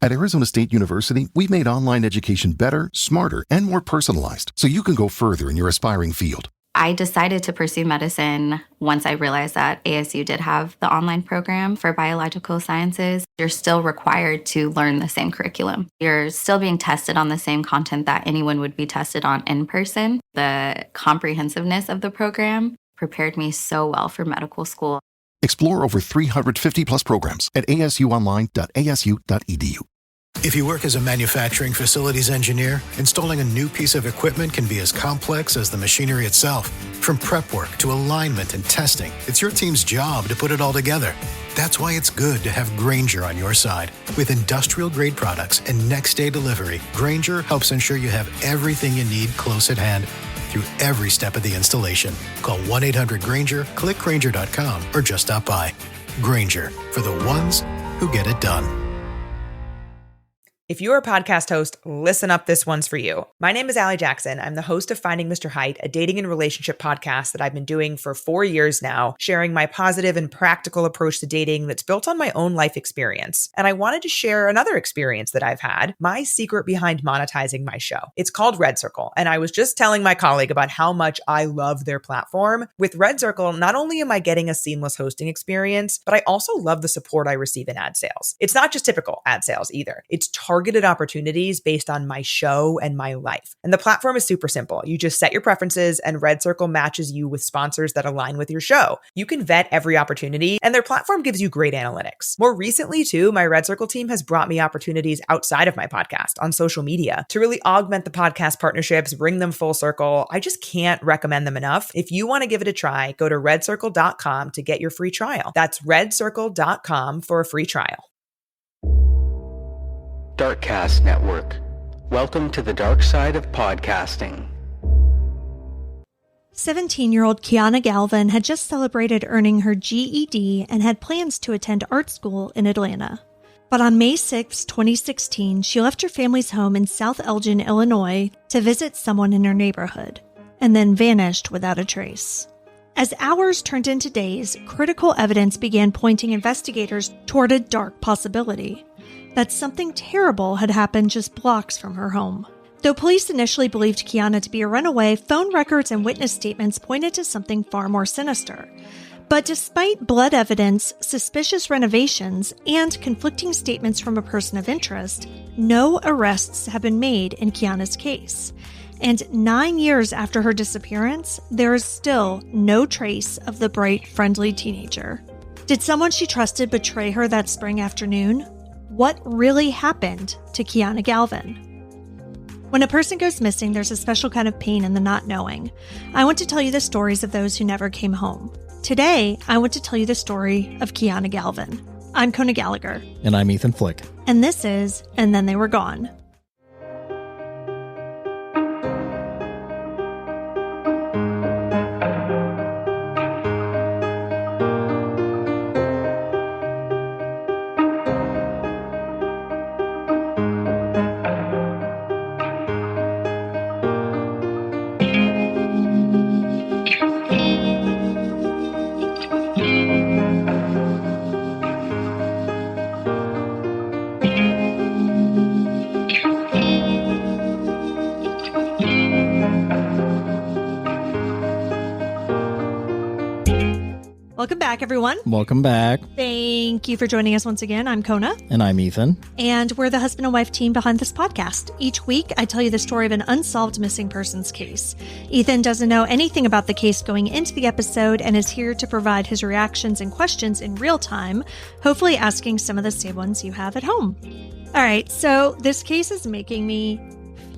At Arizona State University, we've made online education better, smarter, and more personalized so you can go further in your aspiring field. I decided to pursue medicine once I realized that ASU did have the online program for biological sciences. You're still required to learn the same curriculum. You're still being tested on the same content that anyone would be tested on in person. The comprehensiveness of the program prepared me so well for medical school. Explore over 350 plus programs at asuonline.asu.edu. If you work as a manufacturing facilities engineer, installing a new piece of equipment can be as complex as the machinery itself. From prep work to alignment and testing, it's your team's job to put it all together. That's why it's good to have Grainger on your side. With industrial-grade products and next-day delivery, Grainger helps ensure you have everything you need close at hand through every step of the installation. Call 1-800-GRAINGER, click Grainger.com, or just stop by. Grainger, for the ones who get it done. If you're a podcast host, listen up, this one's for you. My name is Allie Jackson. I'm the host of Finding Mr. Height, a dating and relationship podcast that I've been doing for 4 years now, sharing my positive and practical approach to dating that's built on my own life experience. And I wanted to share another experience that I've had, my secret behind monetizing my show. It's called Red Circle, and I was just telling my colleague about how much I love their platform. With Red Circle, not only am I getting a seamless hosting experience, but I also love the support I receive in ad sales. It's not just typical ad sales either. It's targeted opportunities based on my show and my life. And the platform is super simple. You just set your preferences and Red Circle matches you with sponsors that align with your show. You can vet every opportunity and their platform gives you great analytics. More recently too, my Red Circle team has brought me opportunities outside of my podcast on social media to really augment the podcast partnerships, bring them full circle. I just can't recommend them enough. If you want to give it a try, go to redcircle.com to get your free trial. That's redcircle.com for a free trial. Darkcast Network. Welcome to the dark side of podcasting. 17-year-old Kianna Galvin had just celebrated earning her GED and had plans to attend art school in Atlanta. But on May 6, 2016, she left her family's home in South Elgin, Illinois, to visit someone in her neighborhood, and then vanished without a trace. As hours turned into days, critical evidence began pointing investigators toward a dark possibility: that something terrible had happened just blocks from her home. Though police initially believed Kiana to be a runaway, phone records and witness statements pointed to something far more sinister. But despite blood evidence, suspicious renovations, and conflicting statements from a person of interest, no arrests have been made in Kiana's case. And 9 years after her disappearance, there is still no trace of the bright, friendly teenager. Did someone she trusted betray her that spring afternoon? What really happened to Kianna Galvin? When a person goes missing, there's a special kind of pain in the not knowing. I want to tell you the stories of those who never came home. Today, I want to tell you the story of Kianna Galvin. I'm Kiana Gallagher. And I'm Ethan Flick. And this is And Then They Were Gone. Welcome back, everyone. Welcome back. Thank you for joining us once again. I'm Kona. And I'm Ethan. And we're the husband and wife team behind this podcast. Each week, I tell you the story of an unsolved missing persons case. Ethan doesn't know anything about the case going into the episode and is here to provide his reactions and questions in real time, hopefully asking some of the same ones you have at home. All right, so this case is making me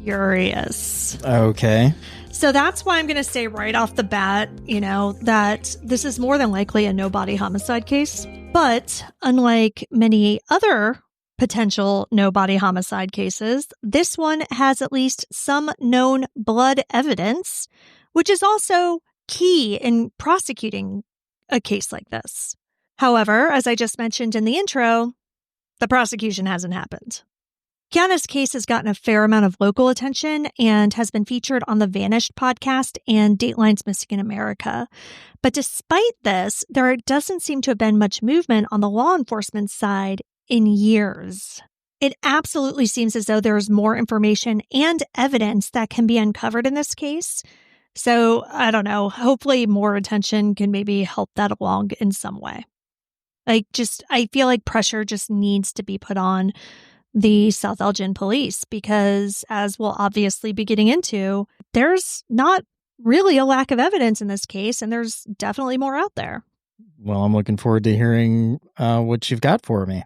furious. Okay. So that's why I'm going to say right off the bat, that this is more than likely a no-body homicide case. But unlike many other potential no-body homicide cases, this one has at least some known blood evidence, which is also key in prosecuting a case like this. However, as I just mentioned in the intro, the prosecution hasn't happened. Kiana's case has gotten a fair amount of local attention and has been featured on the Vanished podcast and Dateline's Missing in America. But despite this, there doesn't seem to have been much movement on the law enforcement side in years. It absolutely seems as though there's more information and evidence that can be uncovered in this case. So I don't know, hopefully more attention can maybe help that along in some way. I feel like pressure just needs to be put on the South Elgin police because, as we'll obviously be getting into, there's not really a lack of evidence in this case, and there's definitely more out there. Well, I'm looking forward to hearing what you've got for me.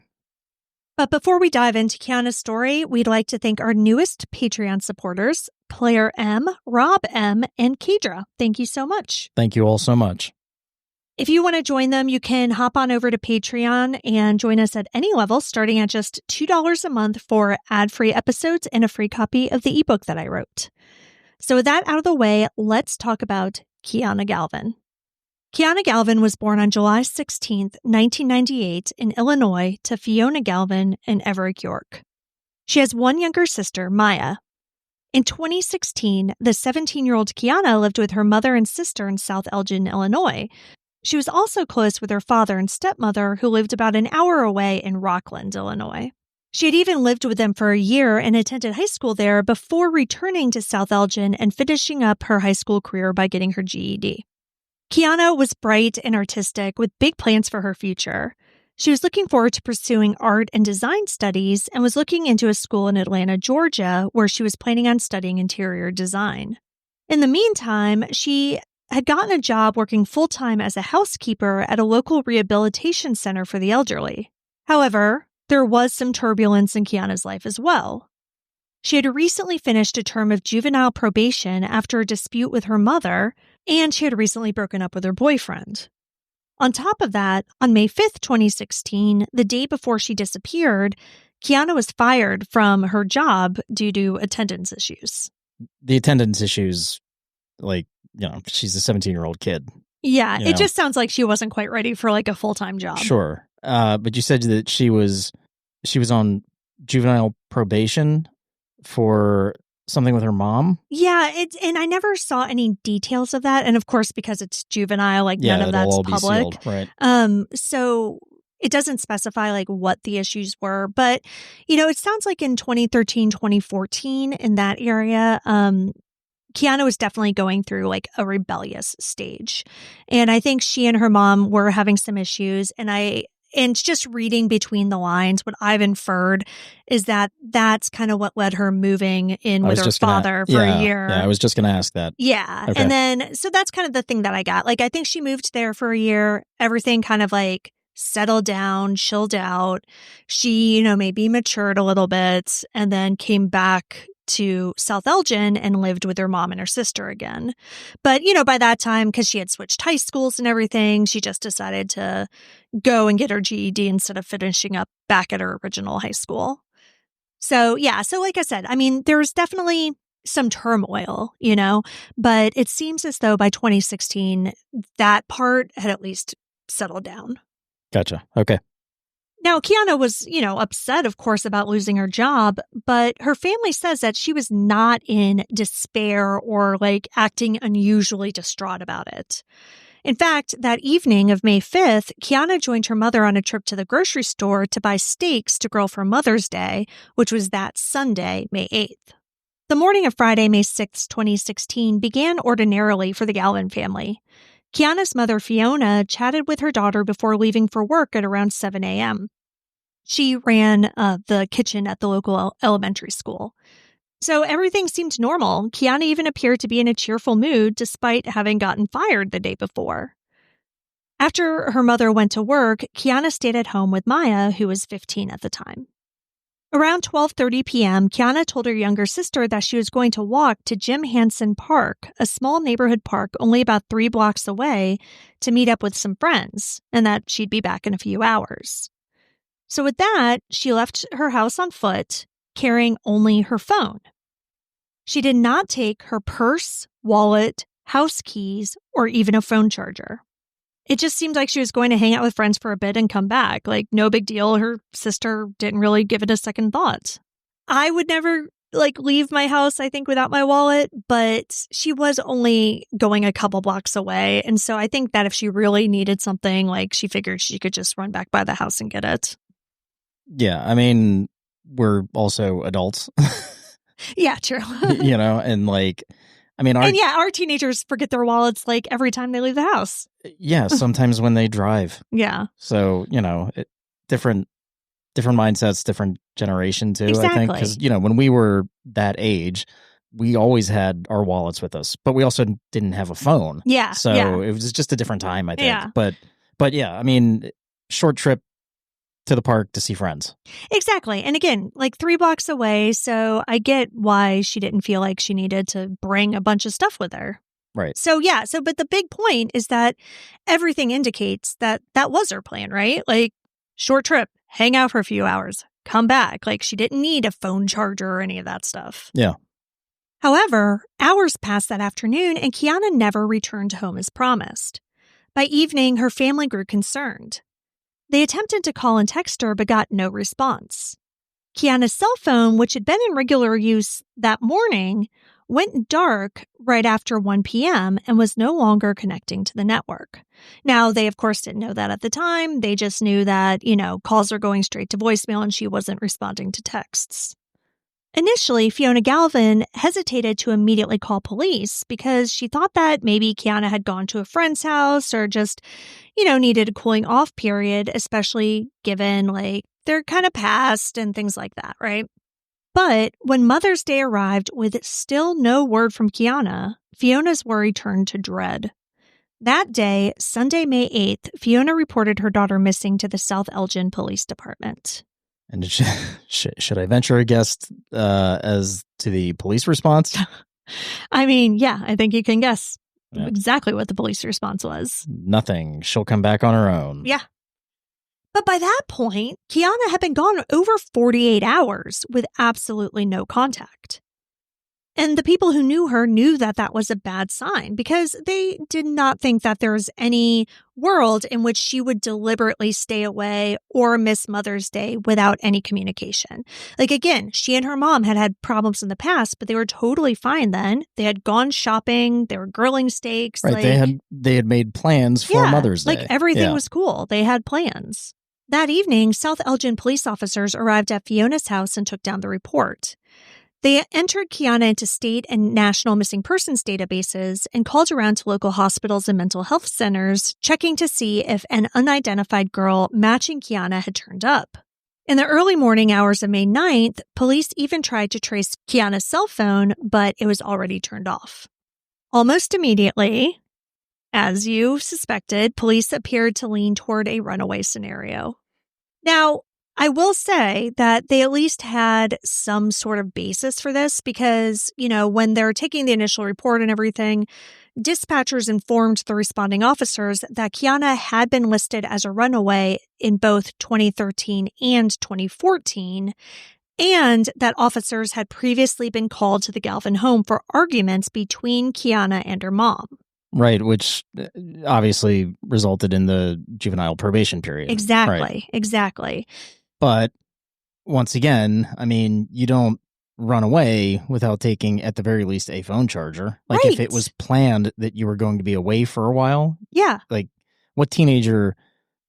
But before we dive into Kiana's story, we'd like to thank our newest Patreon supporters, Claire M., Rob M., and Kedra. Thank you so much. Thank you all so much. If you want to join them, you can hop on over to Patreon and join us at any level, starting at just $2 a month for ad-free episodes and a free copy of the ebook that I wrote. So with that out of the way, let's talk about Kianna Galvin. Kianna Galvin was born on July 16, 1998 in Illinois to Fiona Galvin and Everett York. She has one younger sister, Maya. In 2016, the 17-year-old Kiana lived with her mother and sister in South Elgin, Illinois. She was also close with her father and stepmother, who lived about an hour away in Rockland, Illinois. She had even lived with them for a year and attended high school there before returning to South Elgin and finishing up her high school career by getting her GED. Kiana was bright and artistic with big plans for her future. She was looking forward to pursuing art and design studies and was looking into a school in Atlanta, Georgia, where she was planning on studying interior design. In the meantime, she had gotten a job working full-time as a housekeeper at a local rehabilitation center for the elderly. However, there was some turbulence in Kiana's life as well. She had recently finished a term of juvenile probation after a dispute with her mother, and she had recently broken up with her boyfriend. On top of that, on May 5th, 2016, the day before she disappeared, Kiana was fired from her job due to attendance issues. The attendance issues, she's a 17-year-old kid. Yeah, it just sounds like she wasn't quite ready for a full-time job. Sure. But you said that she was on juvenile probation for something with her mom? Yeah, and I never saw any details of that. And of course, because it's juvenile, none of that's public. Right. So it doesn't specify what the issues were. But, it sounds like in 2013, 2014, in that area, Kiana was definitely going through a rebellious stage. And I think she and her mom were having some issues. And just reading between the lines, what I've inferred is that that's kind of what led her moving in with her father for a year. Yeah, I was just going to ask that. Yeah. Okay. And then, so that's kind of the thing that I got. I think she moved there for a year. Everything kind of settled down, chilled out. She, maybe matured a little bit and then came back to South Elgin and lived with her mom and her sister again. But, by that time, because she had switched high schools and everything, she just decided to go and get her GED instead of finishing up back at her original high school. So, yeah. So like I said, there was definitely some turmoil, but it seems as though by 2016, that part had at least settled down. Gotcha. Okay. Now, Kiana was, upset, of course, about losing her job, but her family says that she was not in despair or acting unusually distraught about it. In fact, that evening of May 5th, Kiana joined her mother on a trip to the grocery store to buy steaks to grill for Mother's Day, which was that Sunday, May 8th. The morning of Friday, May 6th, 2016, began ordinarily for the Galvin family. Kiana's mother, Fiona, chatted with her daughter before leaving for work at around 7 a.m. She ran the kitchen at the local elementary school. So everything seemed normal. Kiana even appeared to be in a cheerful mood despite having gotten fired the day before. After her mother went to work, Kiana stayed at home with Maya, who was 15 at the time. Around 12:30 p.m., Kiana told her younger sister that she was going to walk to Jim Hansen Park, a small neighborhood park only about 3 blocks away, to meet up with some friends, and that she'd be back in a few hours. So with that, she left her house on foot, carrying only her phone. She did not take her purse, wallet, house keys, or even a phone charger. It just seemed like she was going to hang out with friends for a bit and come back. No big deal. Her sister didn't really give it a second thought. I would never leave my house, I think, without my wallet, but she was only going a couple blocks away. And so I think that if she really needed something, she figured she could just run back by the house and get it. Yeah, we're also adults. Yeah, true. And like, I mean, our teenagers forget their wallets like every time they leave the house. Yeah, sometimes when they drive. Yeah. So, different mindsets, different generation too, Exactly. I think. Because, when we were that age, we always had our wallets with us, but we also didn't have a phone. Yeah. So it was just a different time, I think. Yeah. But yeah, I mean, short trip to the park to see friends. Exactly. And again, like 3 blocks away. So I get why she didn't feel like she needed to bring a bunch of stuff with her. Right. So yeah. But the big point is that everything indicates that was her plan, right? Like short trip, hang out for a few hours, come back. Like she didn't need a phone charger or any of that stuff. Yeah. However, hours passed that afternoon and Kiana never returned home as promised. By evening, her family grew concerned. They attempted to call and text her but got no response. Kiana's cell phone, which had been in regular use that morning, went dark right after 1 p.m. and was no longer connecting to the network. Now, they of course didn't know that at the time. They just knew that, calls are going straight to voicemail and she wasn't responding to texts. Initially, Kianna Galvin hesitated to immediately call police because she thought that maybe Kiana had gone to a friend's house or just, needed a cooling off period, especially given like they're kind of past and things like that, right? But when Mother's Day arrived with still no word from Kiana, Fiona's worry turned to dread. That day, Sunday, May 8th, Fiona reported her daughter missing to the South Elgin Police Department. And should I venture a guess as to the police response? I mean, yeah, I think you can guess exactly what the police response was. Nothing. She'll come back on her own. Yeah. But by that point, Kiana had been gone over 48 hours with absolutely no contact. And the people who knew her knew that that was a bad sign because they did not think that there was any world in which she would deliberately stay away or miss Mother's Day without any communication. Like, again, she and her mom had problems in the past, but they were totally fine then. They had gone shopping. They were grilling steaks. Right. They had made plans for Mother's Day. Like, everything was cool. They had plans. That evening, South Elgin police officers arrived at Fiona's house and took down the report. They entered Kiana into state and national missing persons databases and called around to local hospitals and mental health centers, checking to see if an unidentified girl matching Kiana had turned up. In the early morning hours of May 9th, police even tried to trace Kiana's cell phone, but it was already turned off. Almost immediately, as you suspected, police appeared to lean toward a runaway scenario. Now, I will say that they at least had some sort of basis for this because, when they're taking the initial report and everything, dispatchers informed the responding officers that Kiana had been listed as a runaway in both 2013 and 2014, and that officers had previously been called to the Galvin home for arguments between Kiana and her mom. Right, which obviously resulted in the juvenile probation period. Exactly. But once again, I mean, you don't run away without taking, at the very least, a phone charger. Like, if it was planned that you were going to be away for a while. Yeah. Like, what teenager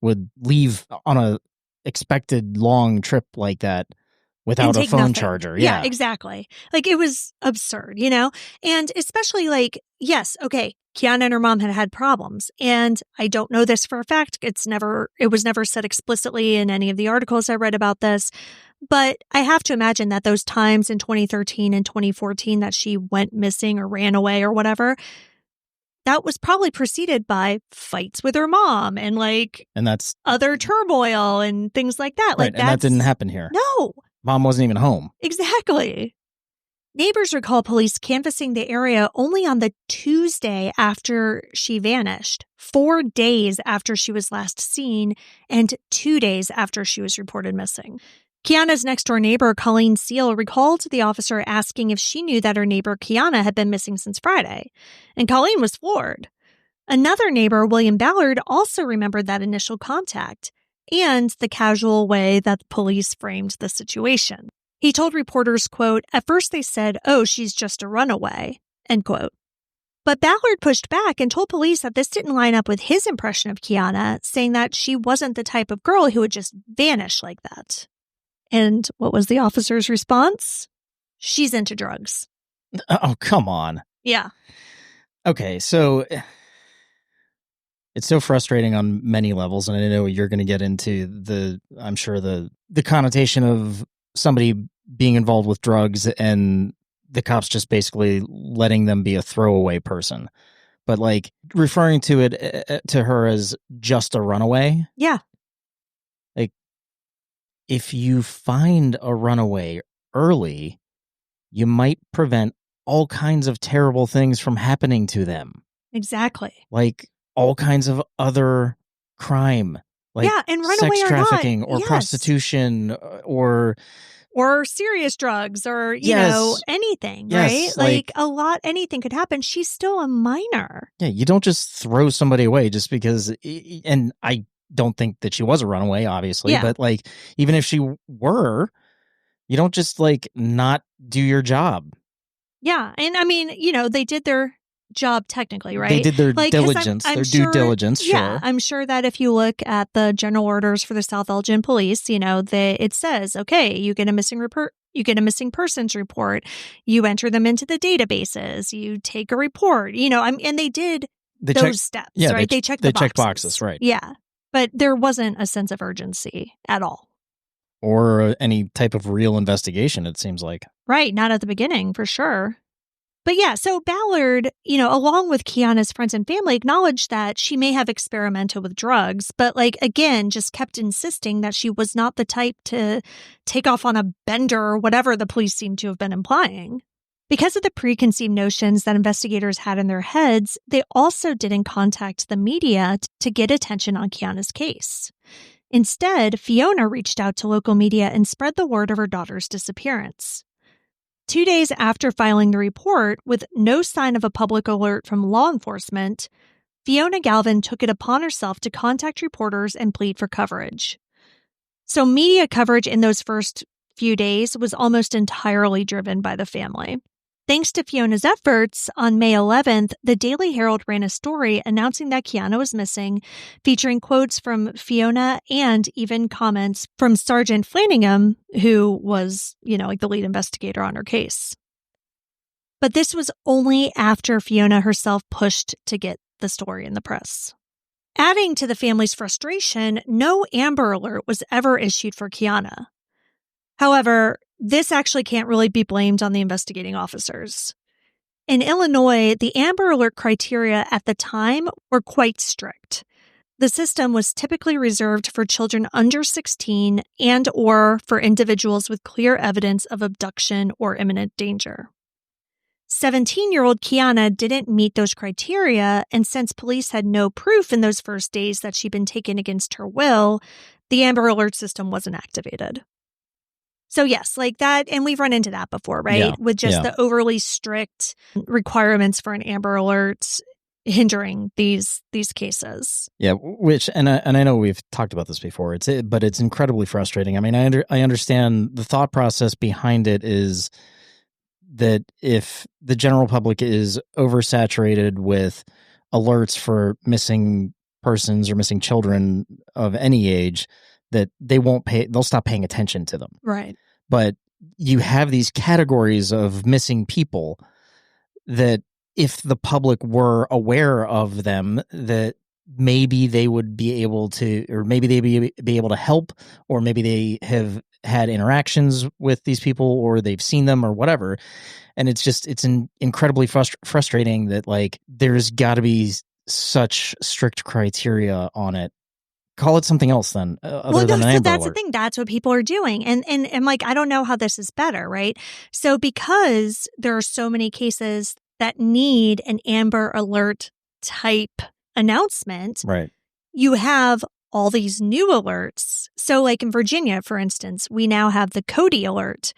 would leave on a expected long trip like that without a phone charger? Yeah, exactly. Like, it was absurd, And especially, like, yes, okay, Kiana and her mom had problems. And I don't know this for a fact. It was never said explicitly in any of the articles I read about this. But I have to imagine that those times in 2013 and 2014 that she went missing or ran away or whatever, that was probably preceded by fights with her mom and that's other turmoil and things like that. Right, and that didn't happen here. No. Mom wasn't even home. Exactly. Neighbors recall police canvassing the area only on the Tuesday after she vanished, 4 days after she was last seen, and 2 days after she was reported missing. Kiana's next-door neighbor, Colleen Seal, recalled the officer asking if she knew that her neighbor, Kiana, had been missing since Friday. And Colleen was floored. Another neighbor, William Ballard, also remembered that initial contact and the casual way that the police framed the situation. He told reporters, quote, "At first they said, oh, she's just a runaway," end quote. But Ballard pushed back and told police that this didn't line up with his impression of Kiana, saying that she wasn't the type of girl who would just vanish like that. And what was the officer's response? She's into drugs. Oh, come on. Yeah. Okay, so it's so frustrating on many levels, and I know you're going to get into the connotation of somebody being involved with drugs and the cops just basically letting them be a throwaway person. But like referring to her as just a runaway. Yeah. Like if you find a runaway early, you might prevent all kinds of terrible things from happening to them. Exactly. Like all kinds of other crime, like and runaway sex trafficking or yes. prostitution or serious drugs or, yes. anything, yes, right? Like anything could happen. She's still a minor. Yeah, you don't just throw somebody away just because, and I don't think that she was a runaway, obviously, but like, even if she were, you don't just like not do your job. Yeah. And I mean, they did their job technically, right? They did their diligence, I'm their sure, due diligence, sure. Yeah, I'm sure that if you look at the general orders for the South Elgin police, it says, okay, you get a missing persons report, you enter them into the databases, you take a report, and they did those steps, right? They checked the boxes. Checked boxes, right? Yeah, but there wasn't a sense of urgency at all. Or any type of real investigation, it seems like. Right, not at the beginning, for sure. But yeah, so Ballard, along with Kiana's friends and family, acknowledged that she may have experimented with drugs, but again, just kept insisting that she was not the type to take off on a bender or whatever the police seemed to have been implying. Because of the preconceived notions that investigators had in their heads, they also didn't contact the media to get attention on Kiana's case. Instead, Fiona reached out to local media and spread the word of her daughter's disappearance. 2 days after filing the report, with no sign of a public alert from law enforcement, Kianna Galvin took it upon herself to contact reporters and plead for coverage. So media coverage in those first few days was almost entirely driven by the family. Thanks to Fiona's efforts, on May 11th, the Daily Herald ran a story announcing that Kiana was missing, featuring quotes from Fiona and even comments from Sergeant Flanagan, who was, the lead investigator on her case. But this was only after Fiona herself pushed to get the story in the press. Adding to the family's frustration, no Amber Alert was ever issued for Kiana. However, this actually can't really be blamed on the investigating officers. In Illinois, the Amber Alert criteria at the time were quite strict. The system was typically reserved for children under 16 and or for individuals with clear evidence of abduction or imminent danger. 17-year-old Kiana didn't meet those criteria, and since police had no proof in those first days that she'd been taken against her will, the Amber Alert system wasn't activated. So yes, like that, and we've run into that before, right? Yeah, with just the overly strict requirements for an Amber Alert hindering these cases. Yeah, which and I know we've talked about this before. But it's incredibly frustrating. I mean, I understand the thought process behind it is that if the general public is oversaturated with alerts for missing persons or missing children of any age, that they'll stop paying attention to them. Right. But you have these categories of missing people that if the public were aware of them, that maybe they would be able to, or maybe they'd be able to help, or maybe they have had interactions with these people or they've seen them or whatever. And it's incredibly frustrating that like there's got to be such strict criteria on it. Call it something else then, than an Amber that's Alert. the thing. That's what people are doing. And like, I don't know how this is better, right? So because there are so many cases that need an Amber Alert type announcement, right? You have all these new alerts. So like in Virginia, for instance, we now have the Cody Alert.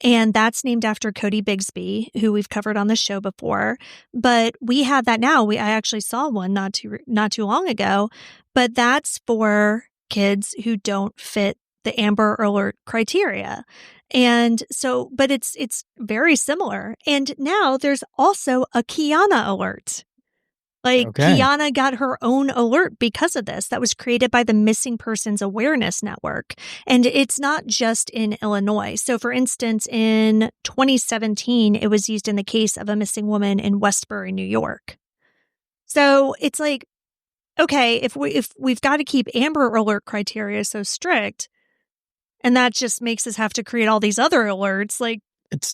And that's named after Cody Bigsby, who we've covered on the show before. But we have that now. I actually saw one not too long ago. But that's for kids who don't fit the Amber Alert criteria. And so, but it's very similar. And now there's also a Kiana Alert. Like, Okay. Kiana got her own alert because of this that was created by the Missing Persons Awareness Network. And it's not just in Illinois. So, for instance, in 2017, it was used in the case of a missing woman in Westbury, New York. So it's like, okay, if we've got to keep Amber Alert criteria so strict, and that just makes us have to create all these other alerts, like,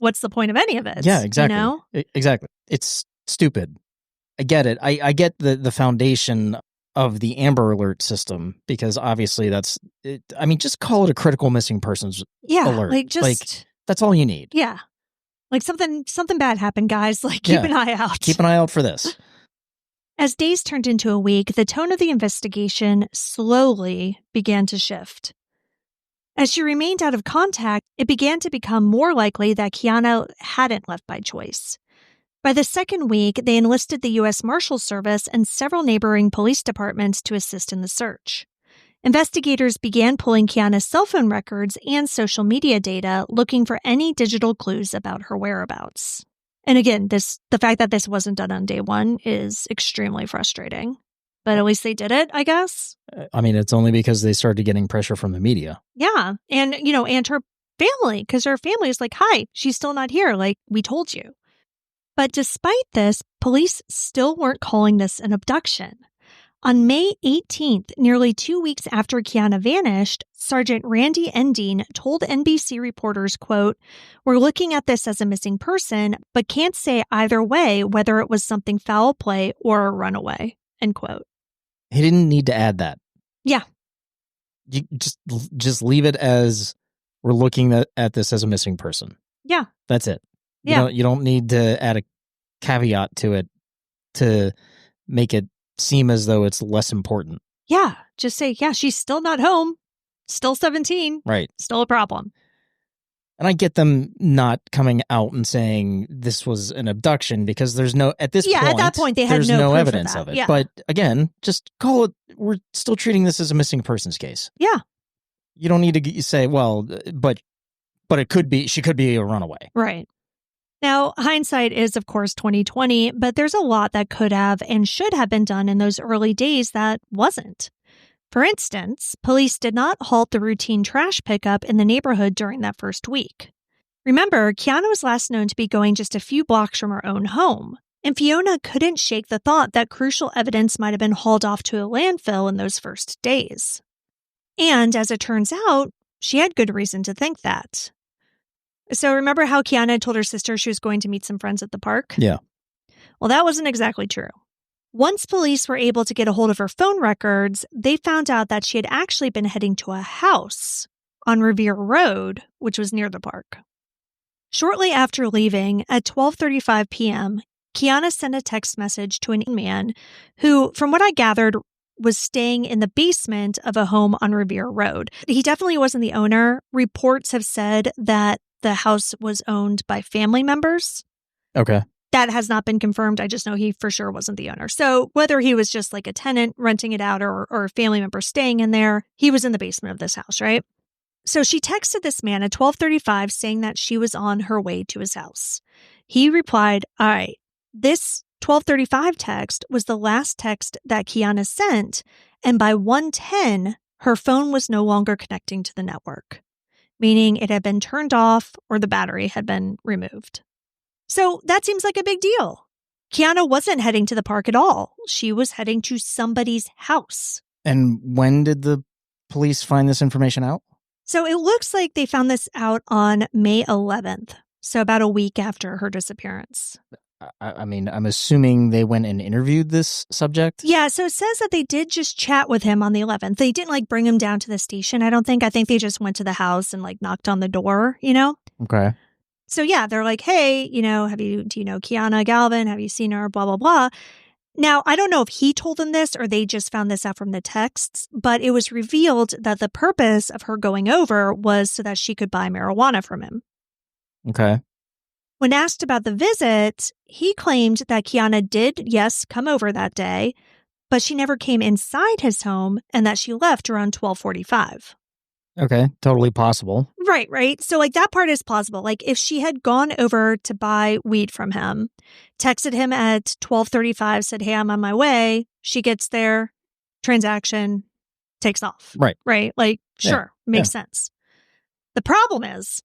what's the point of any of it? Yeah, exactly. You know? Exactly. It's stupid. I get it. I get the foundation of the Amber Alert system, because obviously that's it. I mean, just call it a critical missing persons alert. That's all you need. Yeah. Like something bad happened, guys. Like, keep an eye out. Keep an eye out for this. As days turned into a week, the tone of the investigation slowly began to shift. As she remained out of contact, it began to become more likely that Kiana hadn't left by choice. By the second week, they enlisted the U.S. Marshals Service and several neighboring police departments to assist in the search. Investigators began pulling Kiana's cell phone records and social media data, looking for any digital clues about her whereabouts. And again, the fact that this wasn't done on day one is extremely frustrating. But at least they did it, I guess. I mean, it's only because they started getting pressure from the media. Yeah. And, and her family, because her family is like, hi, she's still not here. Like, we told you. But despite this, police still weren't calling this an abduction. On May 18th, nearly 2 weeks after Kiana vanished, Sergeant Randy Endine told NBC reporters, quote, "We're looking at this as a missing person, but can't say either way whether it was something foul play or a runaway," end quote. He didn't need to add that. Yeah. You just leave it as we're looking at this as a missing person. Yeah. That's it. Yeah. You don't need to add a caveat to it to make it seem as though it's less important. Yeah. Just say, yeah, she's still not home. Still 17. Right. Still a problem. And I get them not coming out and saying this was an abduction, because there's no, at this point, at that point, they had there's no proof evidence of of that. it. Yeah. But again, just call it, we're still treating this as a missing persons case. Yeah. You don't need to say, well, but it could be, she could be a runaway. Right. Now, hindsight is, of course, 2020, but there's a lot that could have and should have been done in those early days that wasn't. For instance, police did not halt the routine trash pickup in the neighborhood during that first week. Remember, Kiana was last known to be going just a few blocks from her own home, and Fiona couldn't shake the thought that crucial evidence might have been hauled off to a landfill in those first days. And as it turns out, she had good reason to think that. So remember how Kiana told her sister she was going to meet some friends at the park? Yeah. Well, that wasn't exactly true. Once police were able to get a hold of her phone records, they found out that she had actually been heading to a house on Revere Road, which was near the park. Shortly after leaving, at 12:35 p.m., Kiana sent a text message to an man who, from what I gathered, was staying in the basement of a home on Revere Road. He definitely wasn't the owner. Reports have said that the house was owned by family members. Okay. That has not been confirmed. I just know he for sure wasn't the owner. So whether he was just like a tenant renting it out or a family member staying in there, he was in the basement of this house, right? So she texted this man at 12:35 saying that she was on her way to his house. He replied, all right, this 12:35 text was the last text that Kiana sent, and by 1:10, her phone was no longer connecting to the network, meaning it had been turned off or the battery had been removed. So that seems like a big deal. Kiana wasn't heading to the park at all. She was heading to somebody's house. And when did the police find this information out? So it looks like they found this out on May 11th, so about a week after her disappearance. I mean, I'm assuming they went and interviewed this subject? Yeah, so it says that they did just chat with him on the 11th. They didn't bring him down to the station, I don't think. I think they just went to the house and knocked on the door, Okay. So yeah, they're like, hey, do you know Kianna Galvin? Have you seen her? Blah, blah, blah. Now, I don't know if he told them this or they just found this out from the texts, but it was revealed that the purpose of her going over was so that she could buy marijuana from him. Okay. When asked about the visit, he claimed that Kiana did, yes, come over that day, but she never came inside his home and that she left around 12:45. Okay, totally possible. Right. So like that part is possible. Like if she had gone over to buy weed from him, texted him at 12:35, said, "Hey, I'm on my way." She gets there, transaction, takes off. Right? Like, sure, makes sense. The problem is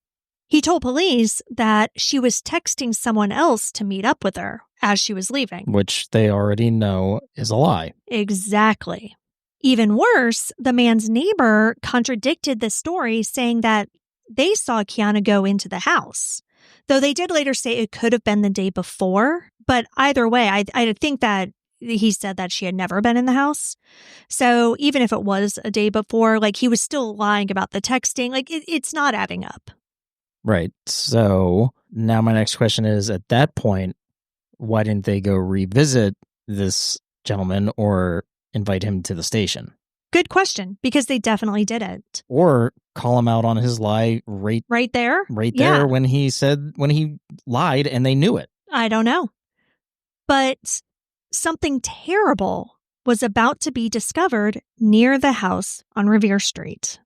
he told police that she was texting someone else to meet up with her as she was leaving. Which they already know is a lie. Exactly. Even worse, the man's neighbor contradicted the story, saying that they saw Kiana go into the house, though they did later say it could have been the day before. But either way, I think that he said that she had never been in the house. So even if it was a day before, like he was still lying about the texting. Like it's not adding up. Right. So now my next question is, at that point, why didn't they go revisit this gentleman or invite him to the station? Good question, because they definitely did it. Or call him out on his lie right there? Right there when he lied and they knew it. I don't know. But something terrible was about to be discovered near the house on Revere Street.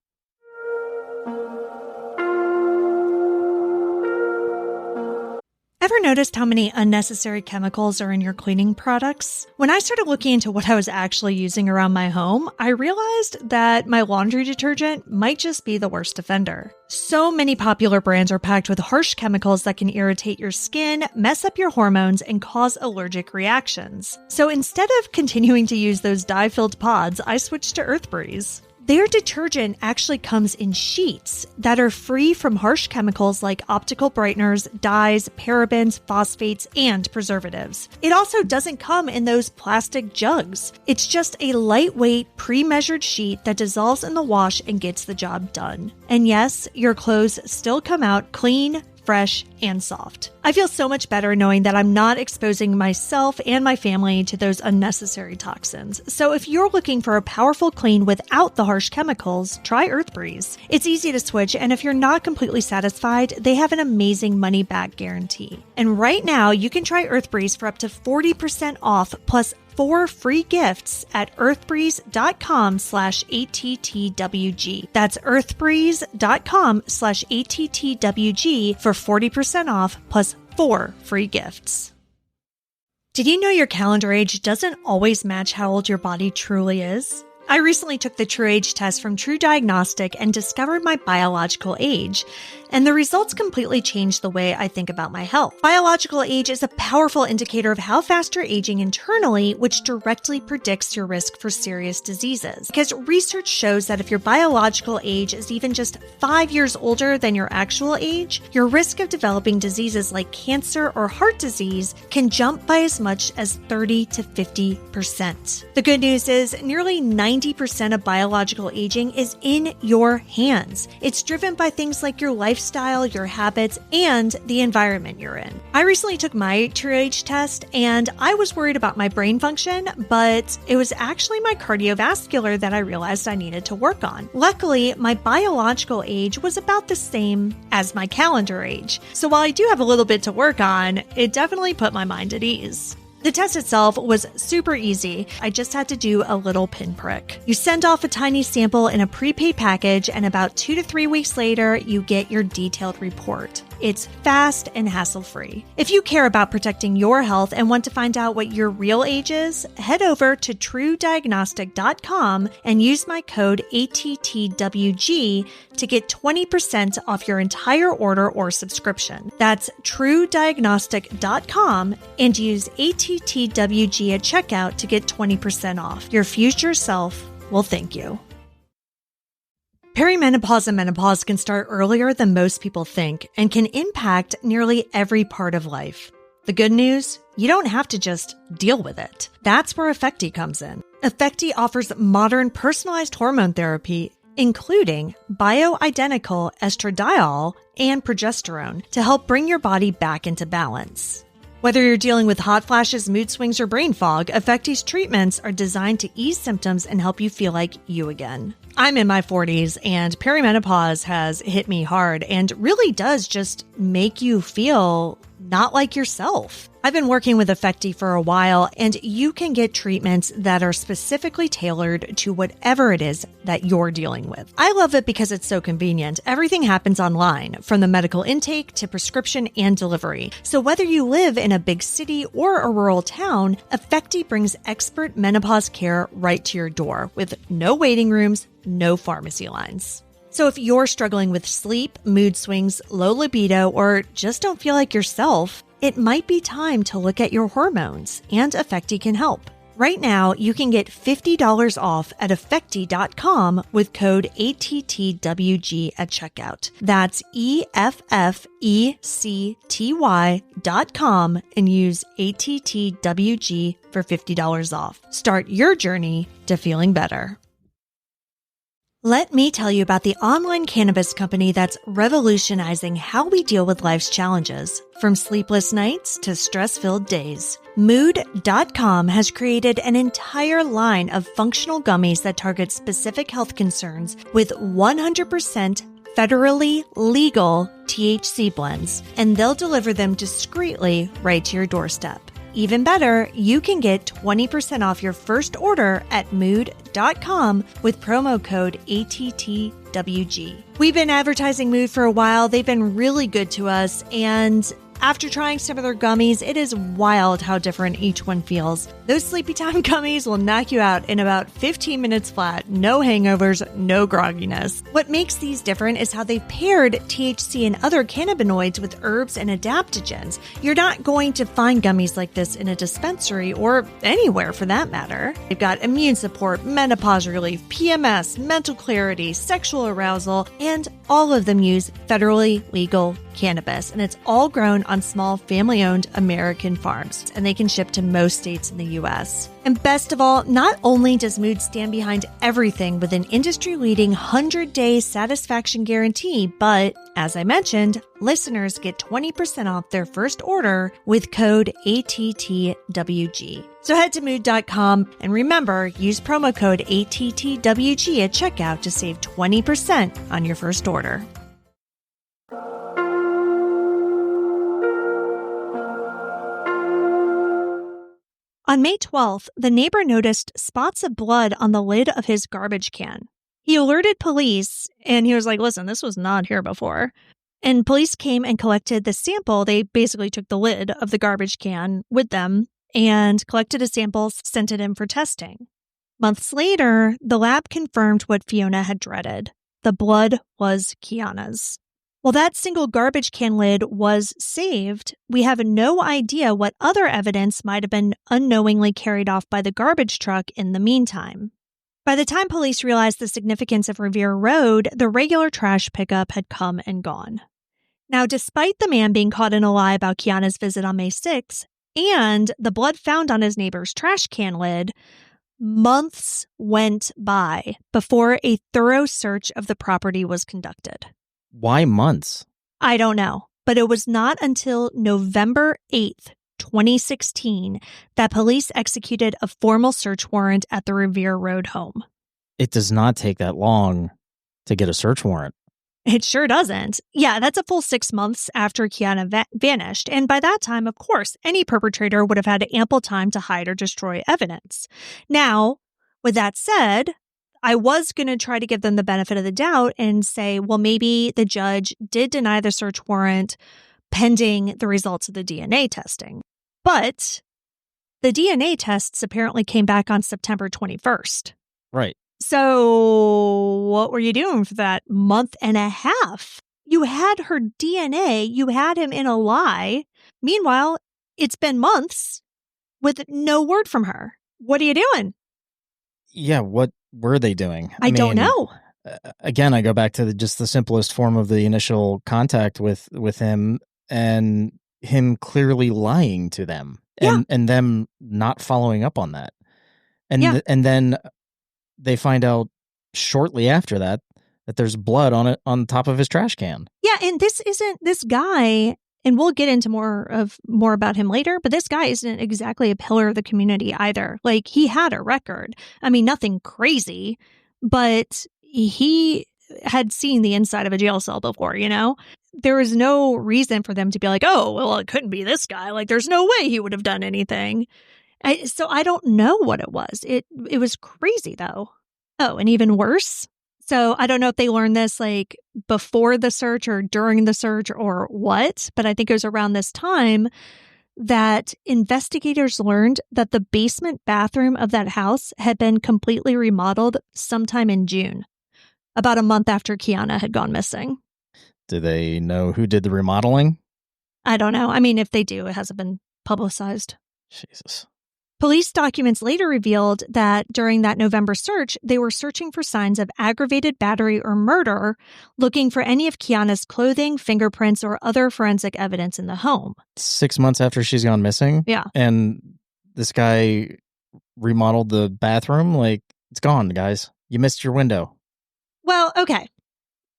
Ever noticed how many unnecessary chemicals are in your cleaning products? When I started looking into what I was actually using around my home, I realized that my laundry detergent might just be the worst offender. So many popular brands are packed with harsh chemicals that can irritate your skin, mess up your hormones, and cause allergic reactions. So instead of continuing to use those dye-filled pods, I switched to EarthBreeze. Their detergent actually comes in sheets that are free from harsh chemicals like optical brighteners, dyes, parabens, phosphates, and preservatives. It also doesn't come in those plastic jugs. It's just a lightweight, pre-measured sheet that dissolves in the wash and gets the job done. And yes, your clothes still come out clean, fresh, and soft. I feel so much better knowing that I'm not exposing myself and my family to those unnecessary toxins. So if you're looking for a powerful clean without the harsh chemicals, try EarthBreeze. It's easy to switch, and if you're not completely satisfied, they have an amazing money-back guarantee. And right now, you can try EarthBreeze for up to 40% off plus 4 free gifts at earthbreeze.com/ATTWG. That's earthbreeze.com/ATTWG for 40% off plus 4 free gifts. Did you know your calendar age doesn't always match how old your body truly is? I recently took the True Age test from True Diagnostic and discovered my biological age, and the results completely changed the way I think about my health. Biological age is a powerful indicator of how fast you're aging internally, which directly predicts your risk for serious diseases. Because research shows that if your biological age is even just 5 years older than your actual age, your risk of developing diseases like cancer or heart disease can jump by as much as 30 to 50%. The good news is nearly 90% of biological aging is in your hands. It's driven by things like your lifestyle, your habits, and the environment you're in. I recently took my True Age test, and I was worried about my brain function, but it was actually my cardiovascular that I realized I needed to work on. Luckily, my biological age was about the same as my calendar age. So while I do have a little bit to work on, it definitely put my mind at ease. The test itself was super easy. I just had to do a little pinprick. You send off a tiny sample in a prepaid package, and about 2 to 3 weeks later, you get your detailed report. It's fast and hassle-free. If you care about protecting your health and want to find out what your real age is, head over to truediagnostic.com and use my code ATTWG to get 20% off your entire order or subscription. That's truediagnostic.com and use ATTWG at checkout to get 20% off. Your future self will thank you. Perimenopause and menopause can start earlier than most people think and can impact nearly every part of life. The good news? You don't have to just deal with it. That's where Effecti comes in. Effecti offers modern personalized hormone therapy, including bioidentical estradiol and progesterone, to help bring your body back into balance. Whether you're dealing with hot flashes, mood swings, or brain fog, Effecti's treatments are designed to ease symptoms and help you feel like you again. I'm in my 40s, and perimenopause has hit me hard and really does just make you feel not like yourself. I've been working with Affecti for a while, and you can get treatments that are specifically tailored to whatever it is that you're dealing with. I love it because it's so convenient. Everything happens online, from the medical intake to prescription and delivery. So whether you live in a big city or a rural town, Affecti brings expert menopause care right to your door with no waiting rooms, no pharmacy lines. So if you're struggling with sleep, mood swings, low libido, or just don't feel like yourself, it might be time to look at your hormones, and Affecti can help. Right now, you can get $50 off at Affecti.com with code ATTWG at checkout. That's EFFECTY.com and use ATTWG for $50 off. Start your journey to feeling better. Let me tell you about the online cannabis company that's revolutionizing how we deal with life's challenges, from sleepless nights to stress-filled days. Mood.com has created an entire line of functional gummies that target specific health concerns with 100% federally legal THC blends, and they'll deliver them discreetly right to your doorstep. Even better, you can get 20% off your first order at mood.com with promo code ATTWG. We've been advertising Mood for a while. They've been really good to us, and after trying some of their gummies, it is wild how different each one feels. Those Sleepy Time gummies will knock you out in about 15 minutes flat. No hangovers, no grogginess. What makes these different is how they've paired THC and other cannabinoids with herbs and adaptogens. You're not going to find gummies like this in a dispensary or anywhere for that matter. They've got immune support, menopause relief, PMS, mental clarity, sexual arousal, and all of them use federally legal cannabis, and it's all grown on small family-owned American farms, and they can ship to most states in the U.S. And best of all, not only does Mood stand behind everything with an industry-leading 100-day satisfaction guarantee, but as I mentioned, listeners get 20% off their first order with code ATTWG. So head to mood.com and remember, use promo code ATTWG at checkout to save 20% on your first order. On May 12th, the neighbor noticed spots of blood on the lid of his garbage can. He alerted police, and he was like, listen, this was not here before. And police came and collected the sample. They basically took the lid of the garbage can with them and collected a sample, sent it in for testing. Months later, the lab confirmed what Fiona had dreaded. The blood was Kiana's. While that single garbage can lid was saved, we have no idea what other evidence might have been unknowingly carried off by the garbage truck in the meantime. By the time police realized the significance of Revere Road, the regular trash pickup had come and gone. Now, despite the man being caught in a lie about Kiana's visit on May 6th and the blood found on his neighbor's trash can lid, months went by before a thorough search of the property was conducted. Why months? I don't know, but it was not until November 8th, 2016, that police executed a formal search warrant at the Revere Road home. It does not take that long to get a search warrant. It sure doesn't. Yeah, that's a full 6 months after Kiana vanished. And by that time, of course, any perpetrator would have had ample time to hide or destroy evidence. Now, with that said, I was going to try to give them the benefit of the doubt and say, well, maybe the judge did deny the search warrant pending the results of the DNA testing. But the DNA tests apparently came back on September 21st. Right. So what were you doing for that month and a half? You had her DNA. You had him in a lie. Meanwhile, it's been months with no word from her. What are you doing? Yeah, what were they doing? I don't know. Again, I go back to just the simplest form of the initial contact with him and him clearly lying to them and them not following up on that. And and then they find out shortly after that there's blood on it on top of his trash can. Yeah, and this isn't this guy, and we'll get into more about him later, but this guy isn't exactly a pillar of the community either. Like, he had a record. I mean, nothing crazy, but he had seen the inside of a jail cell before, you know? there is no reason for them to be like, oh, well, it couldn't be this guy. Like, there's no way he would have done anything. So I don't know what it was. It was crazy, though. Oh, and even worse. So I don't know if they learned this like before the search or during the search or what, but I think it was around this time that investigators learned that the basement bathroom of that house had been completely remodeled sometime in June, about a month after Kiana had gone missing. Do they know who did the remodeling? I don't know. I mean, if they do, it hasn't been publicized. Jesus. Police documents later revealed that during that November search, they were searching for signs of aggravated battery or murder, looking for any of Kiana's clothing, fingerprints, or other forensic evidence in the home. 6 months after she's gone missing? Yeah. And this guy remodeled the bathroom? Like, it's gone, guys. You missed your window. Well, okay.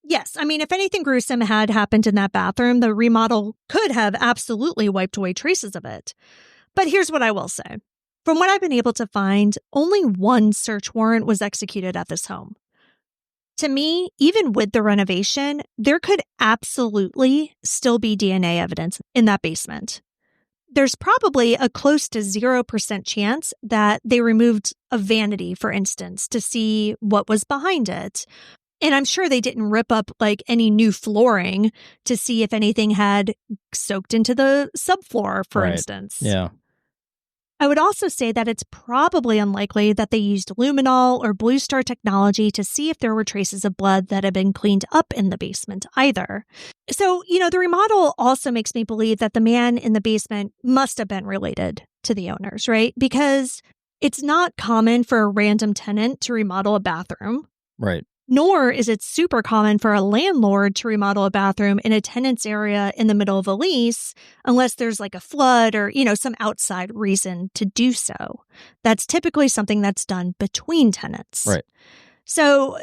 Yes. I mean, if anything gruesome had happened in that bathroom, the remodel could have absolutely wiped away traces of it. But here's what I will say. From what I've been able to find, only one search warrant was executed at this home. To me, even with the renovation, there could absolutely still be DNA evidence in that basement. There's probably a close to 0% chance that they removed a vanity, for instance, to see what was behind it. And I'm sure they didn't rip up like any new flooring to see if anything had soaked into the subfloor, for instance. Yeah. I would also say that it's probably unlikely that they used luminol or Blue Star technology to see if there were traces of blood that had been cleaned up in the basement either. So, the remodel also makes me believe that the man in the basement must have been related to the owners, right? Because it's not common for a random tenant to remodel a bathroom. Right. Nor is it super common for a landlord to remodel a bathroom in a tenant's area in the middle of a lease, unless there's like a flood or, some outside reason to do so. That's typically something that's done between tenants. Right. So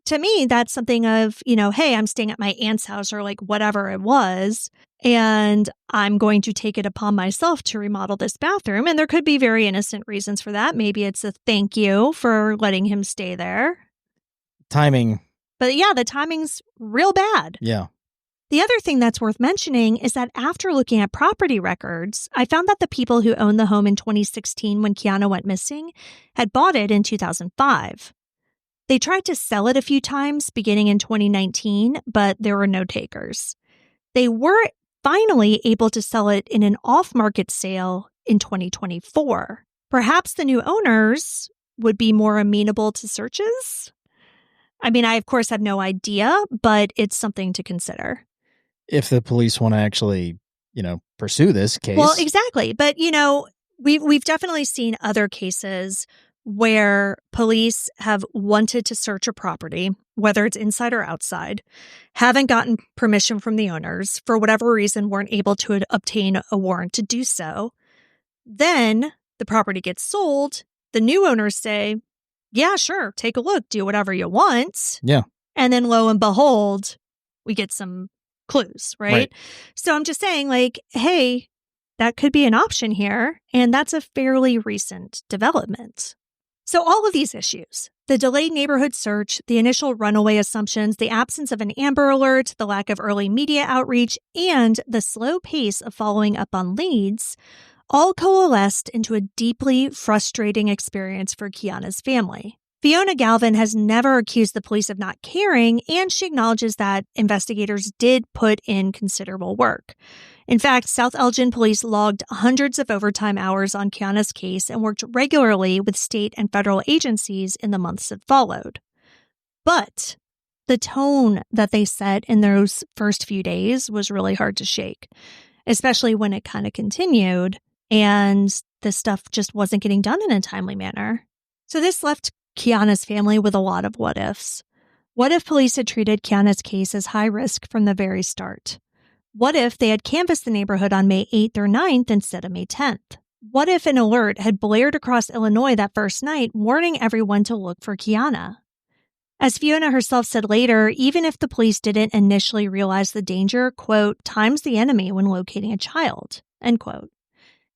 to me, that's something of, hey, I'm staying at my aunt's house or like whatever it was, and I'm going to take it upon myself to remodel this bathroom. And there could be very innocent reasons for that. Maybe it's a thank you for letting him stay there. Timing. But yeah, the timing's real bad. Yeah. The other thing that's worth mentioning is that after looking at property records, I found that the people who owned the home in 2016 when Kiana went missing had bought it in 2005. They tried to sell it a few times beginning in 2019, but there were no takers. They were finally able to sell it in an off-market sale in 2024. Perhaps the new owners would be more amenable to searches? I mean, I, of course, have no idea, but it's something to consider. If the police want to actually, pursue this case. Well, exactly. But, we've definitely seen other cases where police have wanted to search a property, whether it's inside or outside, haven't gotten permission from the owners, for whatever reason, weren't able to obtain a warrant to do so. Then the property gets sold. The new owners say, yeah, sure, take a look, do whatever you want. Yeah. And then lo and behold, we get some clues, right? So I'm just saying, like, hey, that could be an option here. And that's a fairly recent development. So all of these issues, the delayed neighborhood search, the initial runaway assumptions, the absence of an Amber Alert, the lack of early media outreach, and the slow pace of following up on leads, all coalesced into a deeply frustrating experience for Kiana's family. Kianna Galvin has never accused the police of not caring, and she acknowledges that investigators did put in considerable work. In fact, South Elgin police logged hundreds of overtime hours on Kiana's case and worked regularly with state and federal agencies in the months that followed. But the tone that they set in those first few days was really hard to shake, especially when it kind of continued and this stuff just wasn't getting done in a timely manner. So this left Kiana's family with a lot of what ifs. What if police had treated Kiana's case as high risk from the very start? What if they had canvassed the neighborhood on May 8th or 9th instead of May 10th? What if an alert had blared across Illinois that first night, warning everyone to look for Kiana? As Fiona herself said later, even if the police didn't initially realize the danger, quote, time's the enemy when locating a child, end quote.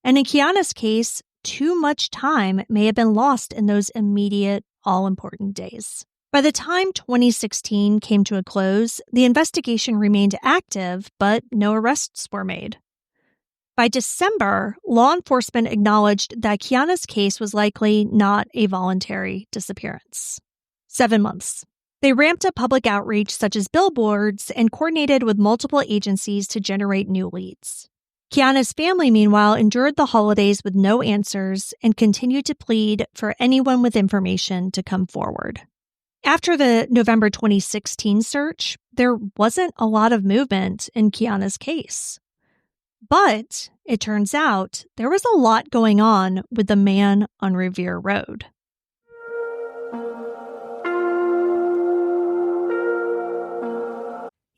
And in Kiana's case, too much time may have been lost in those immediate, all-important days. By the time 2016 came to a close, the investigation remained active, but no arrests were made. By December, law enforcement acknowledged that Kiana's case was likely not a voluntary disappearance. 7 months. They ramped up public outreach such as billboards and coordinated with multiple agencies to generate new leads. Kiana's family, meanwhile, endured the holidays with no answers and continued to plead for anyone with information to come forward. After the November 2016 search, there wasn't a lot of movement in Kiana's case. But it turns out there was a lot going on with the man on Revere Road.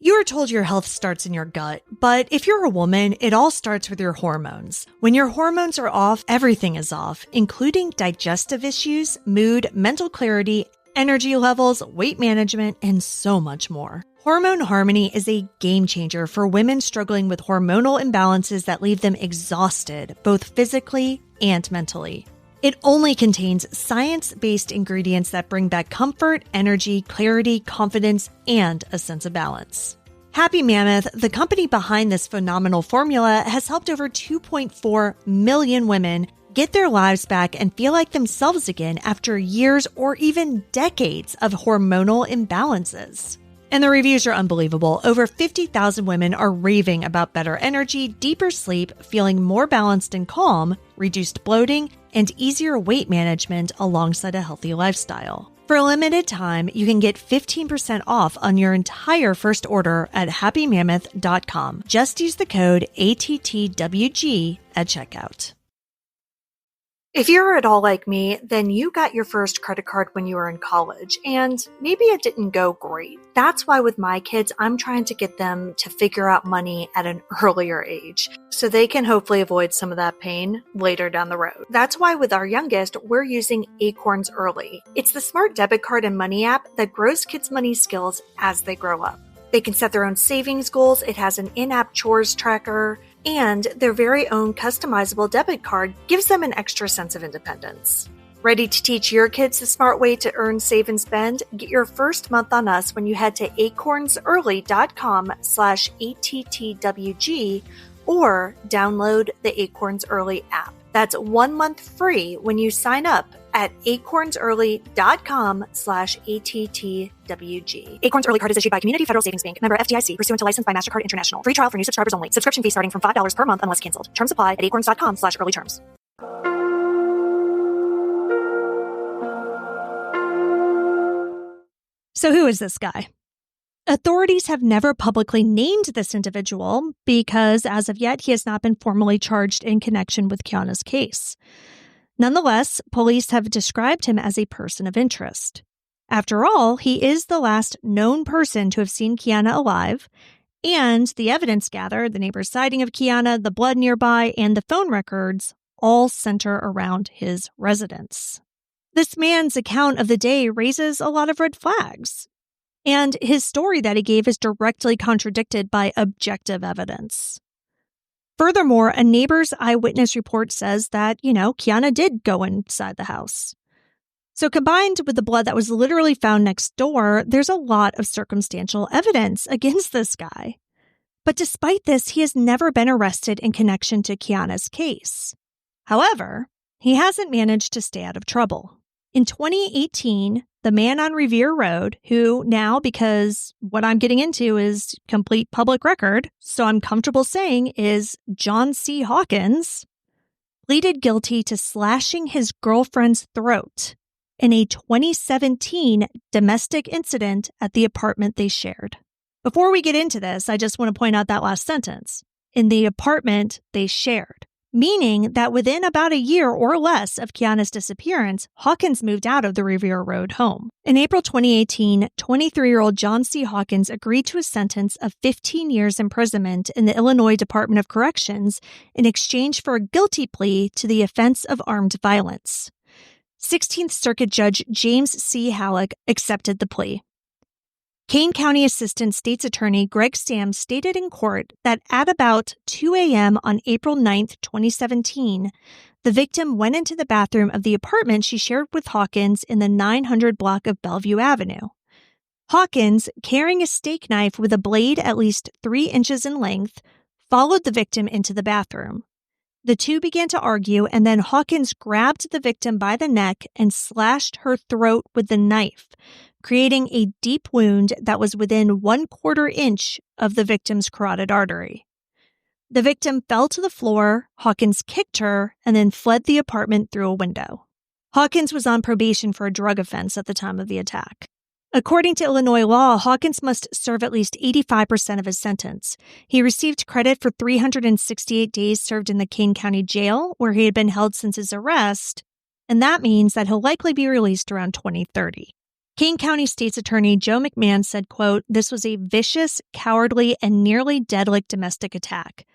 You are told your health starts in your gut, but if you're a woman, it all starts with your hormones. When your hormones are off, everything is off, including digestive issues, mood, mental clarity, energy levels, weight management, and so much more. Hormone Harmony is a game changer for women struggling with hormonal imbalances that leave them exhausted, both physically and mentally. It only contains science-based ingredients that bring back comfort, energy, clarity, confidence, and a sense of balance. Happy Mammoth, the company behind this phenomenal formula, has helped over 2.4 million women get their lives back and feel like themselves again after years or even decades of hormonal imbalances. And the reviews are unbelievable. Over 50,000 women are raving about better energy, deeper sleep, feeling more balanced and calm, reduced bloating, and easier weight management alongside a healthy lifestyle. For a limited time, you can get 15% off on your entire first order at happymammoth.com. Just use the code ATTWG at checkout. If you're at all like me, then you got your first credit card when you were in college, and maybe it didn't go great. That's why with my kids, I'm trying to get them to figure out money at an earlier age, so they can hopefully avoid some of that pain later down the road. That's why with our youngest, we're using Acorns Early. It's the smart debit card and money app that grows kids' money skills as they grow up. They can set their own savings goals, it has an in-app chores tracker, and their very own customizable debit card gives them an extra sense of independence. Ready to teach your kids the smart way to earn, save, and spend? Get your first month on us when you head to acornsearly.com/ATTWG or download the Acorns Early app. That's 1 month free when you sign up at acornsearly.com/ATTWG. Acorns Early Card is issued by Community Federal Savings Bank, member FDIC, pursuant to license by MasterCard International. Free trial for new subscribers only. Subscription fee starting from $5 per month unless canceled. Terms apply at acorns.com/early terms. So who is this guy? Authorities have never publicly named this individual because, as of yet, he has not been formally charged in connection with Kiana's case. Nonetheless, police have described him as a person of interest. After all, he is the last known person to have seen Kiana alive, and the evidence gathered, the neighbor's sighting of Kiana, the blood nearby, and the phone records all center around his residence. This man's account of the day raises a lot of red flags. And his story that he gave is directly contradicted by objective evidence. Furthermore, a neighbor's eyewitness report says that, Kiana did go inside the house. So combined with the blood that was literally found next door, there's a lot of circumstantial evidence against this guy. But despite this, he has never been arrested in connection to Kiana's case. However, he hasn't managed to stay out of trouble. In 2018, the man on Revere Road, who now, because what I'm getting into is complete public record, so I'm comfortable saying is John C. Hawkins, pleaded guilty to slashing his girlfriend's throat in a 2017 domestic incident at the apartment they shared. Before we get into this, I just want to point out that last sentence. In the apartment they shared. Meaning that within about a year or less of Kiana's disappearance, Hawkins moved out of the Revere Road home. In April 2018, 23-year-old John C. Hawkins agreed to a sentence of 15 years imprisonment in the Illinois Department of Corrections in exchange for a guilty plea to the offense of armed violence. 16th Circuit Judge James C. Halleck accepted the plea. Kane County Assistant State's Attorney Greg Stam stated in court that at about 2 a.m. on April 9, 2017, the victim went into the bathroom of the apartment she shared with Hawkins in the 900 block of Bellevue Avenue. Hawkins, carrying a steak knife with a blade at least 3 inches in length, followed the victim into the bathroom. The two began to argue, and then Hawkins grabbed the victim by the neck and slashed her throat with the knife, creating a deep wound that was within 1/4 inch of the victim's carotid artery. The victim fell to the floor, Hawkins kicked her, and then fled the apartment through a window. Hawkins was on probation for a drug offense at the time of the attack. According to Illinois law, Hawkins must serve at least 85% of his sentence. He received credit for 368 days served in the Kane County Jail, where he had been held since his arrest, and that means that he'll likely be released around 2030. Kane County State's Attorney Joe McMahon said, quote, "This was a vicious, cowardly, and nearly deadly domestic attack.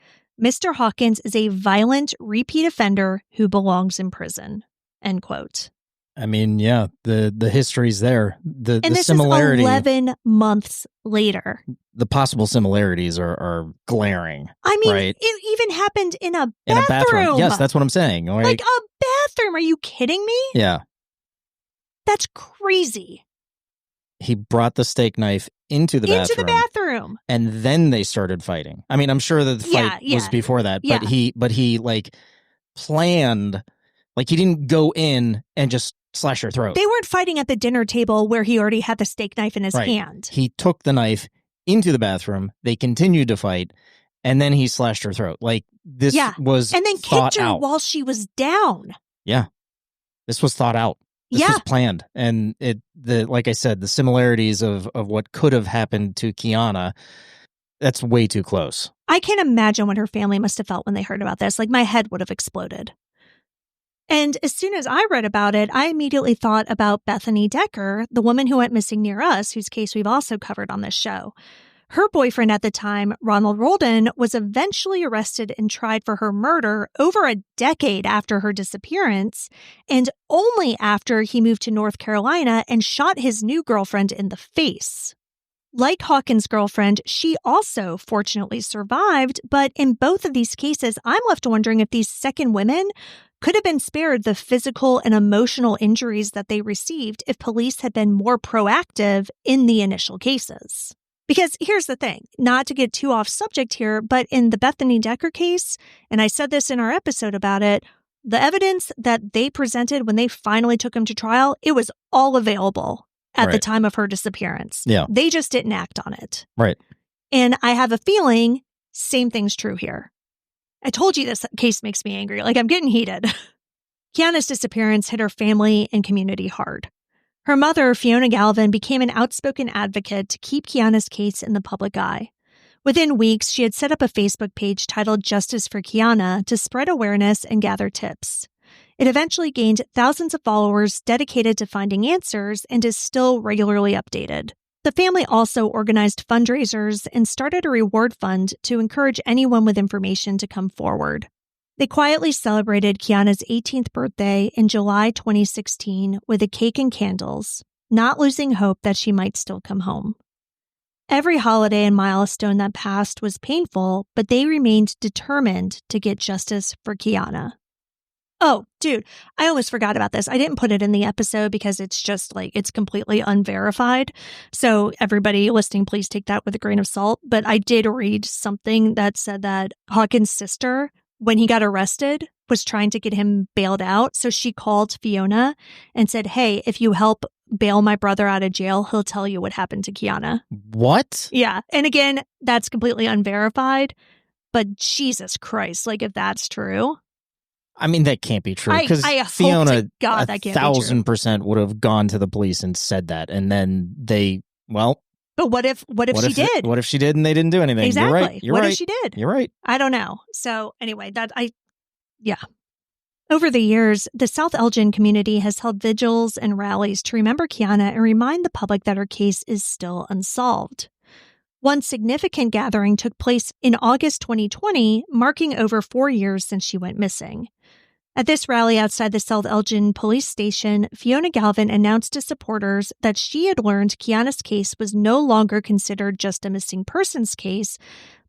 Mr. Hawkins is a violent, repeat offender who belongs in prison," end quote. I mean, yeah, the history's there. The this similarity, is 11 months later. The possible similarities are glaring. I mean, right? It even happened in a bathroom. In a bathroom. Yes, that's what I'm saying. Like a bathroom. Are you kidding me? Yeah. That's crazy. He brought the steak knife into the bathroom. And then they started fighting. I mean, I'm sure that the fight was before that, but he like planned, like he didn't go in and just slash her throat. They weren't fighting at the dinner table where he already had the steak knife in his hand. He took the knife into the bathroom. They continued to fight, and then he slashed her throat. Like this was and then thought kicked her out while she was down. Yeah, this was thought out. This was planned, and like I said, the similarities of what could have happened to Kiana, that's way too close. I can't imagine what her family must have felt when they heard about this. Like my head would have exploded. And as soon as I read about it, I immediately thought about Bethany Decker, the woman who went missing near us, whose case we've also covered on this show. Her boyfriend at the time, Ronald Roldan, was eventually arrested and tried for her murder over a decade after her disappearance, and only after he moved to North Carolina and shot his new girlfriend in the face. Like Hawkins' girlfriend, she also fortunately survived, but in both of these cases, I'm left wondering if these second women could have been spared the physical and emotional injuries that they received if police had been more proactive in the initial cases. Because here's the thing, not to get too off subject here, but in the Bethany Decker case, and I said this in our episode about it, the evidence that they presented when they finally took him to trial, it was all available at the time of her disappearance. Yeah. They just didn't act on it. Right. And I have a feeling same thing's true here. I told you this case makes me angry. Like, I'm getting heated. Kiana's disappearance hit her family and community hard. Her mother, Kianna Galvin, became an outspoken advocate to keep Kiana's case in the public eye. Within weeks, she had set up a Facebook page titled Justice for Kiana to spread awareness and gather tips. It eventually gained thousands of followers dedicated to finding answers and is still regularly updated. The family also organized fundraisers and started a reward fund to encourage anyone with information to come forward. They quietly celebrated Kiana's 18th birthday in July 2016 with a cake and candles, not losing hope that she might still come home. Every holiday and milestone that passed was painful, but they remained determined to get justice for Kiana. Oh, dude, I almost forgot about this. I didn't put it in the episode because it's just like, it's completely unverified. So everybody listening, please take that with a grain of salt. But I did read something that said that Hawkins' sister, when he got arrested, was trying to get him bailed out. So she called Fiona and said, "Hey, if you help bail my brother out of jail, he'll tell you what happened to Kiana." What? Yeah. And again, that's completely unverified. But Jesus Christ, like if that's true. I mean, that can't be true because Fiona, God, that can't 1,000% would have gone to the police and said that, and then they, well. But what if she did? What if she did and they didn't do anything? Exactly. You're what right. if she did? You're right. I don't know. So anyway, Over the years, the South Elgin community has held vigils and rallies to remember Kiana and remind the public that her case is still unsolved. One significant gathering took place in August 2020, marking over 4 years since she went missing. At this rally outside the South Elgin police station, Kianna Galvin announced to supporters that she had learned Kiana's case was no longer considered just a missing persons case,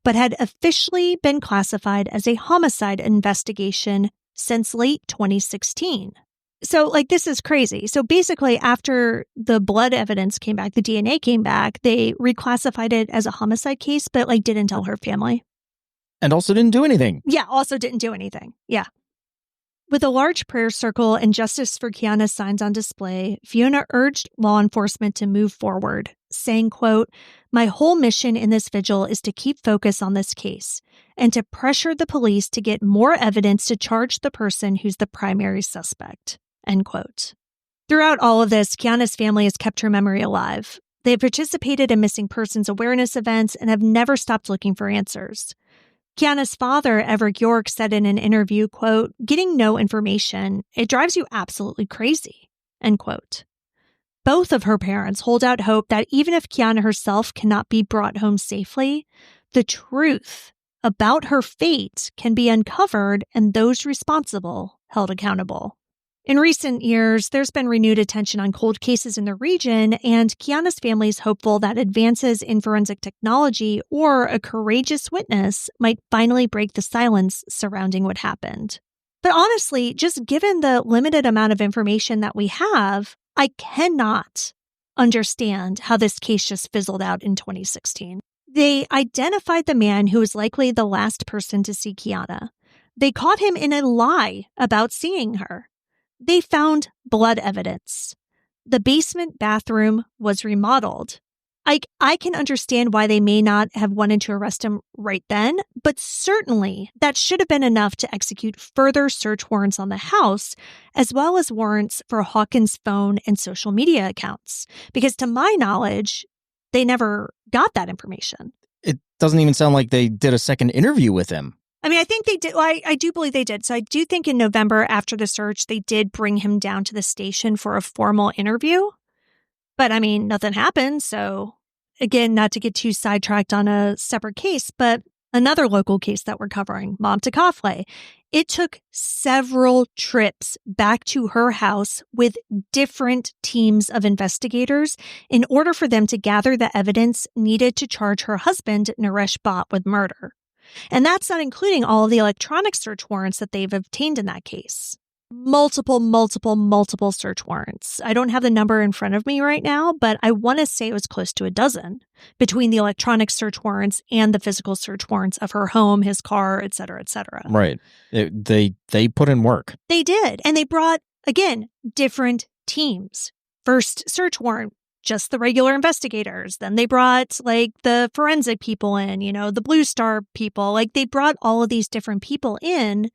but had officially been classified as a homicide investigation since late 2016. So, this is crazy. So basically, after the blood evidence came back, the DNA came back, they reclassified it as a homicide case, but didn't tell her family. And also didn't do anything. Yeah, also didn't do anything. Yeah. With a large prayer circle and Justice for Kiana signs on display, Fiona urged law enforcement to move forward, saying, quote, "My whole mission in this vigil is to keep focus on this case and to pressure the police to get more evidence to charge the person who's the primary suspect," end quote. Throughout all of this, Kiana's family has kept her memory alive. They have participated in missing persons awareness events and have never stopped looking for answers. Kiana's father, Everett York, said in an interview, quote, "Getting no information, it drives you absolutely crazy," end quote. Both of her parents hold out hope that even if Kiana herself cannot be brought home safely, the truth about her fate can be uncovered and those responsible held accountable. In recent years, there's been renewed attention on cold cases in the region, and Kiana's family is hopeful that advances in forensic technology or a courageous witness might finally break the silence surrounding what happened. But honestly, just given the limited amount of information that we have, I cannot understand how this case just fizzled out in 2016. They identified the man who was likely the last person to see Kiana. They caught him in a lie about seeing her. They found blood evidence. The basement bathroom was remodeled. I can understand why they may not have wanted to arrest him right then, but certainly that should have been enough to execute further search warrants on the house, as well as warrants for Hawkins' phone and social media accounts. Because to my knowledge, they never got that information. It doesn't even sound like they did a second interview with him. I mean, I think they did. Well, I do believe they did. So I do think in November after the search, they did bring him down to the station for a formal interview. But I mean, nothing happened. So again, not to get too sidetracked on a separate case, but another local case that we're covering, Mom to Coughley. It took several trips back to her house with different teams of investigators in order for them to gather the evidence needed to charge her husband, Naresh Bhatt, with murder. And that's not including all of the electronic search warrants that they've obtained in that case. Multiple search warrants. I don't have the number in front of me right now, but I want to say it was close to a dozen between the electronic search warrants and the physical search warrants of her home, his car, et cetera, et cetera. Right. They put in work. They did. And they brought, again, different teams. First search warrant, just the regular investigators. Then they brought the forensic people in, the Blue Star people. They brought all of these different people in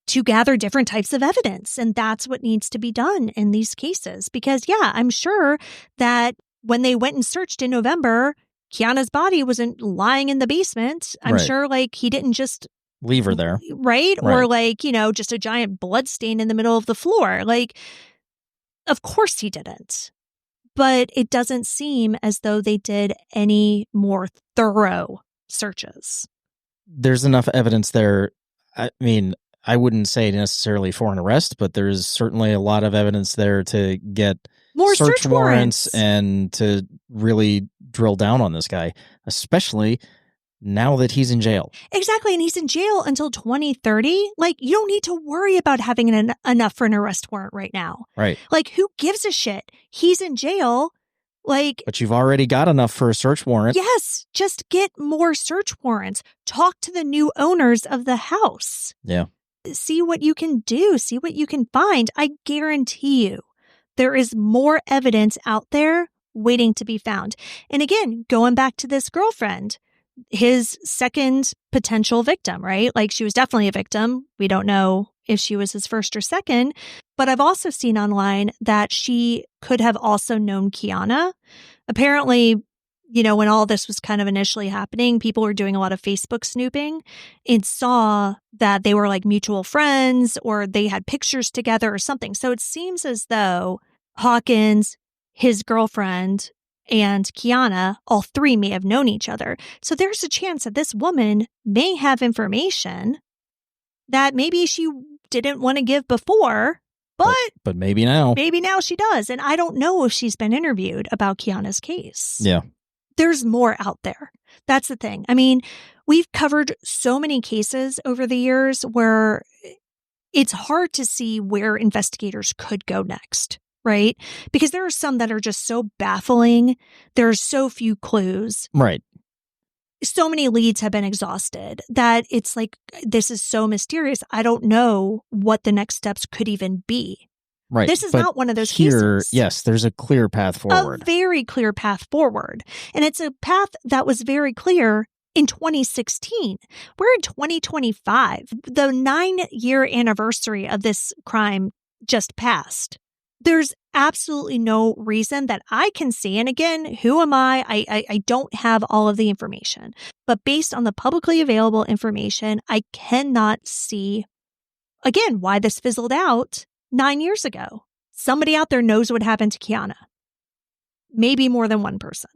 to gather different types of evidence. And that's what needs to be done in these cases. Because, yeah, I'm sure that when they went and searched in November, Kiana's body wasn't lying in the basement. I'm Right. sure he didn't just Leave her there. Right? Or just a giant blood stain in the middle of the floor. Of course he didn't. But it doesn't seem as though they did any more thorough searches. There's enough evidence there. I mean, I wouldn't say necessarily for an arrest, but there's certainly a lot of evidence there to get More search warrants and to really drill down on this guy, especially now that he's in jail. Exactly. And he's in jail until 2030. You don't need to worry about having enough for an arrest warrant right now. Right. Who gives a shit? He's in jail. But you've already got enough for a search warrant. Yes. Just get more search warrants. Talk to the new owners of the house. Yeah. See what you can do. See what you can find. I guarantee you there is more evidence out there waiting to be found. And again, going back to this girlfriend, his second potential victim, right? She was definitely a victim. We don't know if she was his first or second, but I've also seen online that she could have also known Kiana. Apparently, when all this was kind of initially happening, people were doing a lot of Facebook snooping and saw that they were mutual friends or they had pictures together or something. So it seems as though Hawkins, his girlfriend, and Kiana, all three may have known each other. So there's a chance that this woman may have information that maybe she didn't want to give before, but maybe now. Maybe now she does. And I don't know if she's been interviewed about Kiana's case. Yeah. There's more out there. That's the thing. I mean, we've covered so many cases over the years where it's hard to see where investigators could go next, right? Because there are some that are just so baffling. There are so few clues. Right. So many leads have been exhausted that it's like, this is so mysterious. I don't know what the next steps could even be. Right. This is But not one of those here, cases. yes, there's a clear path forward. A very clear path forward. And it's a path that was very clear in 2016. We're in 2025. The 9-year anniversary of this crime just passed. There's absolutely no reason that I can see. And again, who am I? I don't have all of the information. But based on the publicly available information, I cannot see, again, why this fizzled out 9 years ago. Somebody out there knows what happened to Kiana. Maybe more than one person.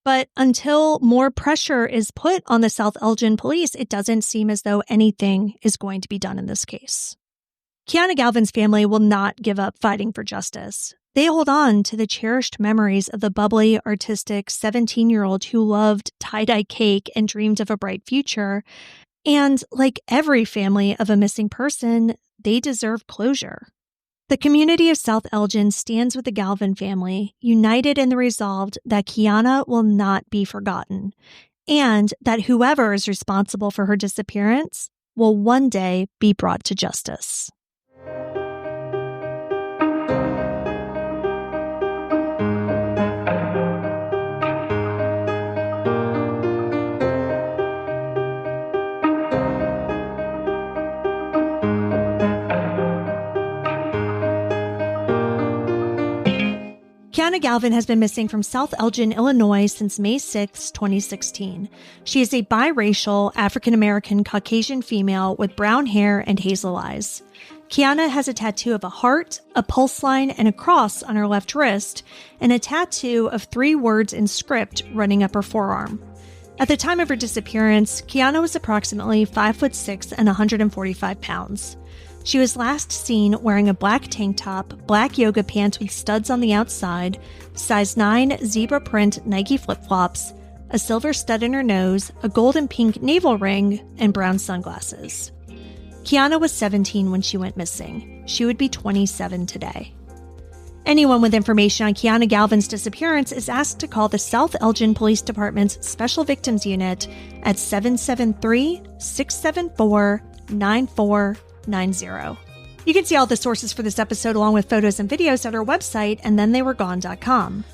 But until more pressure is put on the South Elgin police, it doesn't seem as though anything is going to be done in this case. Kianna Galvin's family will not give up fighting for justice. They hold on to the cherished memories of the bubbly, artistic 17-year-old who loved tie-dye cake and dreamed of a bright future. And like every family of a missing person, they deserve closure. The community of South Elgin stands with the Galvin family, united in the resolve that Kiana will not be forgotten, and that whoever is responsible for her disappearance will one day be brought to justice. Kianna Galvin has been missing from South Elgin, Illinois since May 6, 2016. She is a biracial, African-American, Caucasian female with brown hair and hazel eyes. Kiana has a tattoo of a heart, a pulse line, and a cross on her left wrist, and a tattoo of 3 words in script running up her forearm. At the time of her disappearance, Kiana was approximately 5'6" and 145 pounds. She was last seen wearing a black tank top, black yoga pants with studs on the outside, size 9 zebra print Nike flip-flops, a silver stud in her nose, a gold and pink navel ring, and brown sunglasses. Kiana was 17 when she went missing. She would be 27 today. Anyone with information on Kianna Galvin's disappearance is asked to call the South Elgin Police Department's Special Victims Unit at 773-674-9490. You can see all the sources for this episode along with photos and videos at our website, andthentheyweregone.com.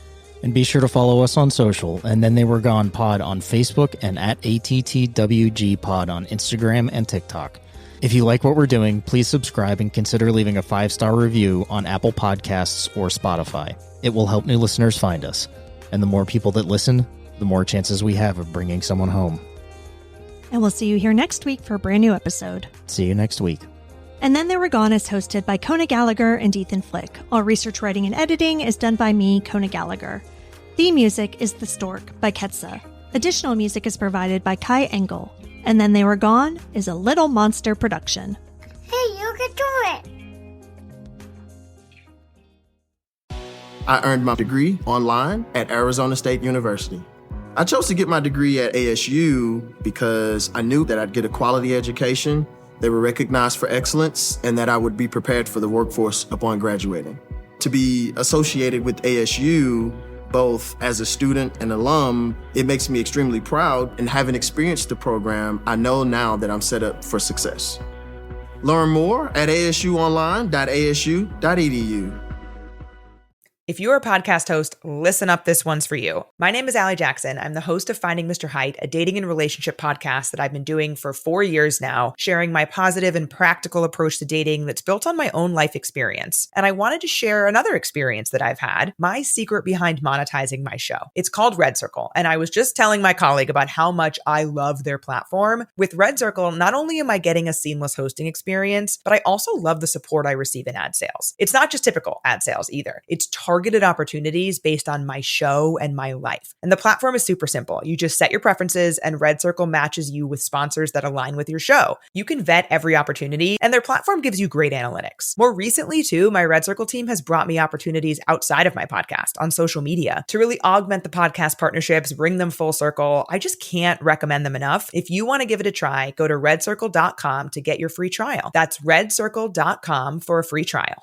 And be sure to follow us on social, and Then They Were Gone Pod on Facebook and at ATTWG Pod on Instagram and TikTok. If you like what we're doing, please subscribe and consider leaving a 5-star review on Apple Podcasts or Spotify. It will help new listeners find us. And the more people that listen, the more chances we have of bringing someone home. And we'll see you here next week for a brand new episode. See you next week. And Then They Were Gone is hosted by Kiana Gallagher and Ethan Flick. All research, writing, and editing is done by me, Kiana Gallagher. Theme music is The Stork by Ketsa. Additional music is provided by Kai Engel. And Then They Were Gone is a Little Monster production. Hey, you can do it! I earned my degree online at Arizona State University. I chose to get my degree at ASU because I knew that I'd get a quality education, they were recognized for excellence, and that I would be prepared for the workforce upon graduating. To be associated with ASU, both as a student and alum, it makes me extremely proud, and having experienced the program, I know now that I'm set up for success. Learn more at asuonline.asu.edu. If you're a podcast host, listen up, this one's for you. My name is Allie Jackson. I'm the host of Finding Mr. Height, a dating and relationship podcast that I've been doing for 4 years now, sharing my positive and practical approach to dating that's built on my own life experience. And I wanted to share another experience that I've had, my secret behind monetizing my show. It's called Red Circle, and I was just telling my colleague about how much I love their platform. With Red Circle, not only am I getting a seamless hosting experience, but I also love the support I receive in ad sales. It's not just typical ad sales either. It's targeted targeted opportunities based on my show and my life. And the platform is super simple. You just set your preferences and Red Circle matches you with sponsors that align with your show. You can vet every opportunity and their platform gives you great analytics. More recently too, my Red Circle team has brought me opportunities outside of my podcast on social media to really augment the podcast partnerships, bring them full circle. I just can't recommend them enough. If you want to give it a try, go to redcircle.com to get your free trial. That's redcircle.com for a free trial.